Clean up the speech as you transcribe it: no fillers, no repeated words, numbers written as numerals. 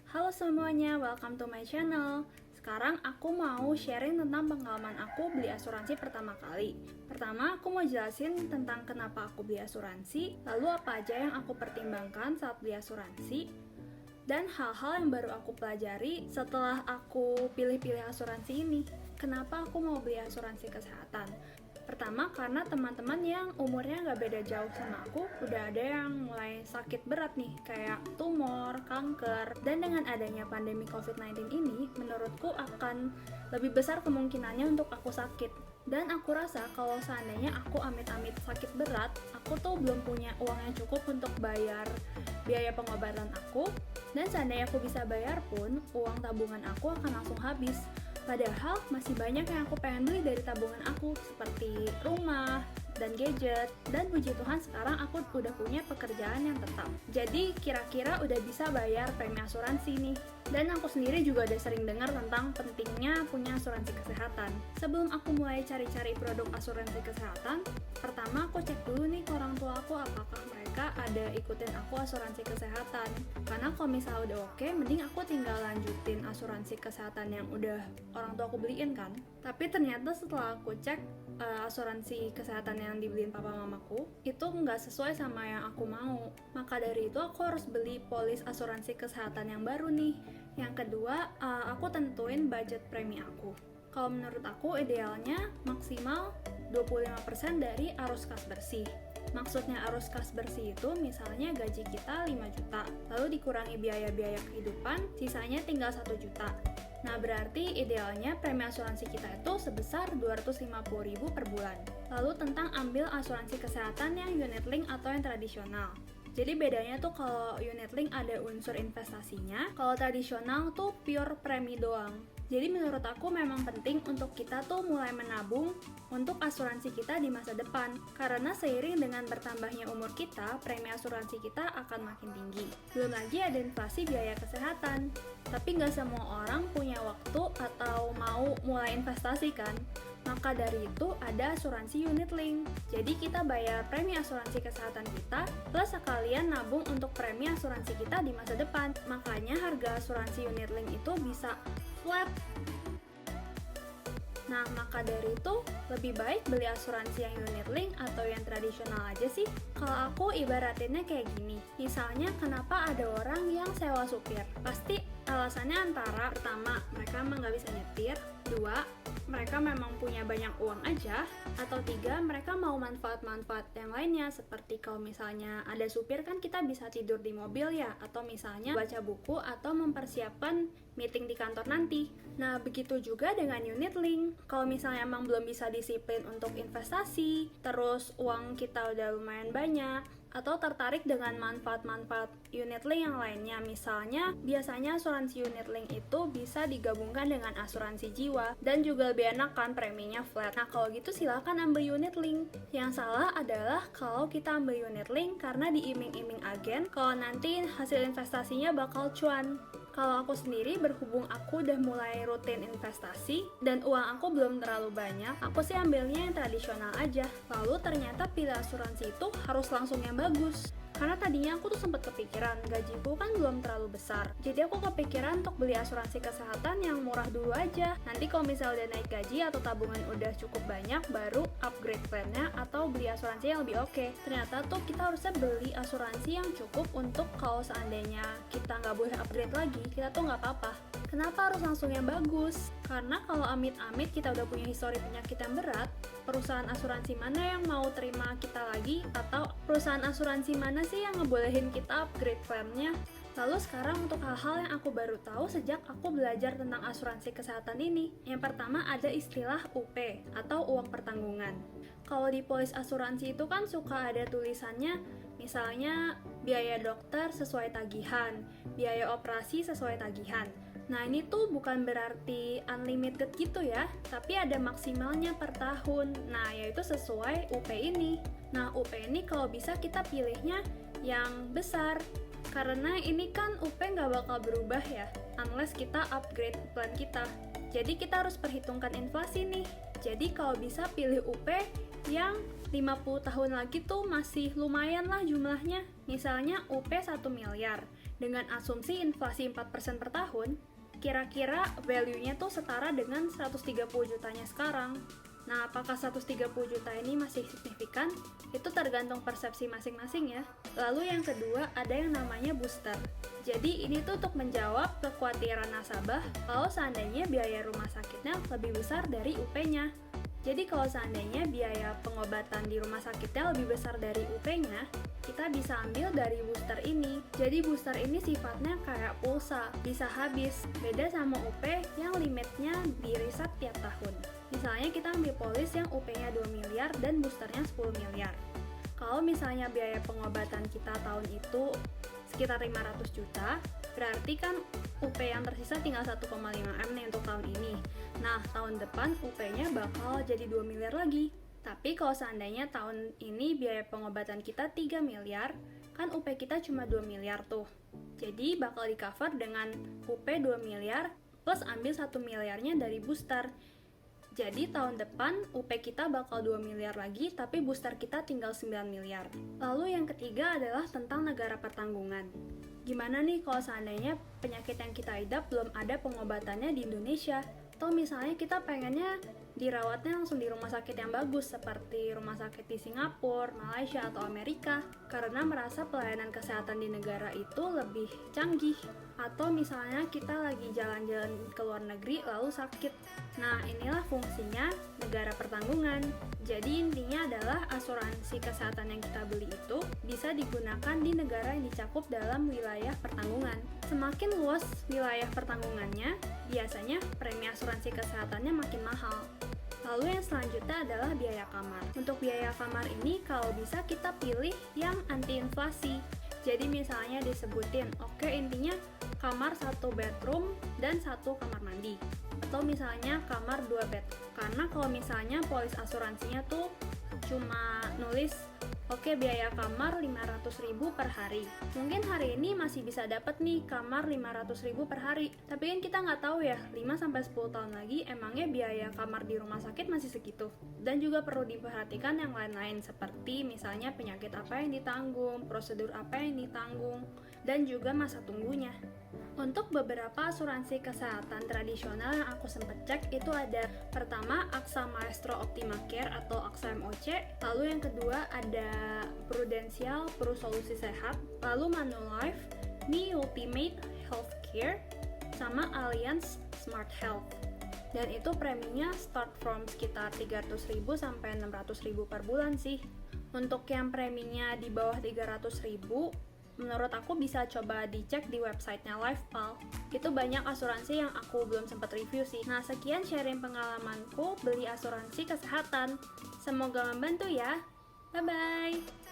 Halo semuanya, welcome to my channel. Sekarang aku mau sharing tentang pengalaman aku beli asuransi pertama kali. Pertama, aku mau jelasin tentang kenapa aku beli asuransi, lalu apa aja yang aku pertimbangkan saat beli asuransi, dan hal-hal yang baru aku pelajari setelah aku pilih-pilih asuransi ini. Kenapa aku mau beli asuransi kesehatan? Pertama, karena teman-teman yang umurnya nggak beda jauh sama aku, udah ada yang mulai sakit berat nih, kayak tumor, kanker, dan dengan adanya pandemi COVID-19 ini, menurutku akan lebih besar kemungkinannya untuk aku sakit. Dan aku rasa kalau seandainya aku amit-amit sakit berat, aku tuh belum punya uang yang cukup untuk bayar biaya pengobatan aku, dan seandainya aku bisa bayar pun, uang tabungan aku akan langsung habis. Padahal masih banyak yang aku pengen beli dari tabungan aku, seperti rumah dan gadget, dan puji Tuhan sekarang aku udah punya pekerjaan yang tetap. Jadi kira-kira udah bisa bayar premi asuransi nih. Dan aku sendiri juga udah sering dengar tentang pentingnya punya asuransi kesehatan. Sebelum aku mulai cari-cari produk asuransi kesehatan, pertama aku cek dulu nih ke orang tua aku apakah mereka ada ikutin aku asuransi kesehatan. Karena kalau misalnya udah oke, mending aku tinggal lanjutin asuransi kesehatan yang udah orang tua aku beliin kan. Tapi ternyata setelah aku cek asuransi kesehatan yang dibeliin papa mamaku itu nggak sesuai sama yang aku mau. Maka dari itu aku harus beli polis asuransi kesehatan yang baru nih. Yang kedua, aku tentuin budget premi aku. Kalau menurut aku idealnya maksimal 25% dari arus kas bersih. Maksudnya arus kas bersih itu misalnya gaji kita 5 juta, lalu dikurangi biaya-biaya kehidupan, sisanya tinggal 1 juta. Nah, berarti idealnya premi asuransi kita itu sebesar 250.000 per bulan. Lalu tentang ambil asuransi kesehatan yang unit link atau yang tradisional. Jadi bedanya tuh kalau unit link ada unsur investasinya, kalau tradisional tuh pure premi doang. Jadi menurut aku memang penting untuk kita tuh mulai menabung untuk asuransi kita di masa depan. Karena seiring dengan bertambahnya umur kita, premi asuransi kita akan makin tinggi. Belum lagi ada inflasi biaya kesehatan. Tapi nggak semua orang punya waktu atau mau mulai investasi kan. Maka dari itu ada asuransi unit link. Jadi kita bayar premi asuransi kesehatan kita plus sekalian nabung untuk premi asuransi kita di masa depan. Makanya harga asuransi unit link itu bisa flat. Nah, maka dari itu lebih baik beli asuransi yang unit link atau yang tradisional aja sih. Kalau aku ibaratinnya kayak gini. Misalnya kenapa ada orang yang sewa supir? Pasti alasannya antara pertama mereka emang nggak bisa nyetir, dua mereka memang punya banyak uang aja, atau tiga, mereka mau manfaat-manfaat yang lainnya, seperti kalau misalnya ada supir kan kita bisa tidur di mobil ya, atau misalnya baca buku atau mempersiapkan meeting di kantor nanti. Nah, begitu juga dengan unit link. Kalau misalnya emang belum bisa disiplin untuk investasi, terus uang kita udah lumayan banyak, atau tertarik dengan manfaat-manfaat unit link yang lainnya. Misalnya, biasanya asuransi unit link itu bisa digabungkan dengan asuransi jiwa dan juga lebih enak kan preminya flat. Nah, kalau gitu silakan ambil unit link. Yang salah adalah kalau kita ambil unit link karena diiming-iming agen kalau nanti hasil investasinya bakal cuan. Kalau aku sendiri, berhubung aku udah mulai rutin investasi dan uang aku belum terlalu banyak, aku sih ambilnya yang tradisional aja. Lalu ternyata pilih asuransi itu harus langsung yang bagus. Karena tadinya aku tuh sempat kepikiran, gajiku kan belum terlalu besar. Jadi aku kepikiran untuk beli asuransi kesehatan yang murah dulu aja. Nanti kalau misalnya udah naik gaji atau tabungan udah cukup banyak, baru upgrade plannya atau beli asuransi yang lebih oke. Ternyata tuh kita harusnya beli asuransi yang cukup untuk kalau seandainya kita nggak boleh upgrade lagi, kita tuh nggak apa-apa. Kenapa harus langsung yang bagus? Karena kalau amit-amit kita udah punya histori penyakit yang berat, perusahaan asuransi mana yang mau terima kita lagi? Atau perusahaan asuransi mana sih yang ngebolehin kita upgrade plannya? Lalu sekarang untuk hal-hal yang aku baru tahu sejak aku belajar tentang asuransi kesehatan ini. Yang pertama ada istilah UP atau uang pertanggungan. Kalau di polis asuransi itu kan suka ada tulisannya, misalnya biaya dokter sesuai tagihan, biaya operasi sesuai tagihan. Nah, ini tuh bukan berarti unlimited gitu ya, tapi ada maksimalnya per tahun. Nah, yaitu sesuai UP ini. Nah, UP ini kalau bisa kita pilihnya yang besar, karena ini kan UP nggak bakal berubah ya, unless kita upgrade plan kita. Jadi kita harus perhitungkan inflasi nih. Jadi kalau bisa pilih UP yang 50 tahun lagi tuh masih lumayan lah jumlahnya. Misalnya UP 1 miliar. Dengan asumsi inflasi 4% per tahun, kira-kira value-nya tuh setara dengan 130 jutanya sekarang. Nah, apakah 130 juta ini masih signifikan? Itu tergantung persepsi masing-masing ya. Lalu yang kedua, ada yang namanya booster. Jadi ini tuh untuk menjawab kekhawatiran nasabah kalau seandainya biaya rumah sakitnya lebih besar dari UP-nya. Jadi kalau seandainya biaya pengobatan di rumah sakitnya lebih besar dari UP-nya, kita bisa ambil dari booster ini. Jadi booster ini sifatnya kayak pulsa, bisa habis. Beda sama UP yang limitnya di-reset tiap tahun. Misalnya kita ambil polis yang UP-nya 2 miliar dan boosternya 10 miliar. Kalau misalnya biaya pengobatan kita tahun itu sekitar 500 juta, berarti kan UP yang tersisa tinggal 1,5 M nih untuk tahun ini. Nah, tahun depan UP-nya bakal jadi 2 miliar lagi. Tapi kalau seandainya tahun ini biaya pengobatan kita 3 miliar, kan UP kita cuma 2 miliar tuh. Jadi bakal di-cover dengan UP 2 miliar plus ambil 1 miliarnya dari booster. Jadi tahun depan UP kita bakal 2 miliar lagi, tapi booster kita tinggal 9 miliar. Lalu yang ketiga adalah tentang negara pertanggungan. Gimana nih kalau seandainya penyakit yang kita idap belum ada pengobatannya di Indonesia? Atau misalnya kita pengennya dirawatnya langsung di rumah sakit yang bagus seperti rumah sakit di Singapura, Malaysia, atau Amerika karena merasa pelayanan kesehatan di negara itu lebih canggih. Atau misalnya kita lagi jalan-jalan ke luar negeri lalu sakit. Nah, inilah fungsinya negara pertanggungan. Jadi intinya adalah asuransi kesehatan yang kita beli itu bisa digunakan di negara yang dicakup dalam wilayah pertanggungan. Semakin luas wilayah pertanggungannya, biasanya premi asuransi kesehatannya makin mahal. Lalu yang selanjutnya adalah biaya kamar. Untuk biaya kamar ini kalau bisa kita pilih yang anti inflasi. Jadi misalnya disebutin, oke intinya kamar 1 bedroom dan 1 kamar mandi. Atau misalnya kamar 2 bed. Karena kalau misalnya polis asuransinya tuh cuma nulis oke biaya kamar 500.000 per hari. Mungkin hari ini masih bisa dapat nih kamar 500.000 per hari. Tapi kan kita nggak tahu ya, 5-10 tahun lagi emangnya biaya kamar di rumah sakit masih segitu. Dan juga perlu diperhatikan yang lain-lain seperti misalnya penyakit apa yang ditanggung, prosedur apa yang ditanggung, dan juga masa tunggunya. Untuk beberapa asuransi kesehatan tradisional yang aku sempat cek itu ada pertama AXA Maestro Optima Care atau AXA MOC, lalu yang kedua ada Prudential Pro Solusi Sehat, lalu Manulife, Mi Ultimate Healthcare, sama Allianz Smart Health. Dan itu preminya start from sekitar 300.000 sampai 600.000 per bulan sih. Untuk yang preminya di bawah 300.000, menurut aku bisa coba dicek di websitenya LifePal. Itu banyak asuransi yang aku belum sempat review sih. Nah, sekian sharing pengalamanku beli asuransi kesehatan. Semoga membantu ya. Bye-bye!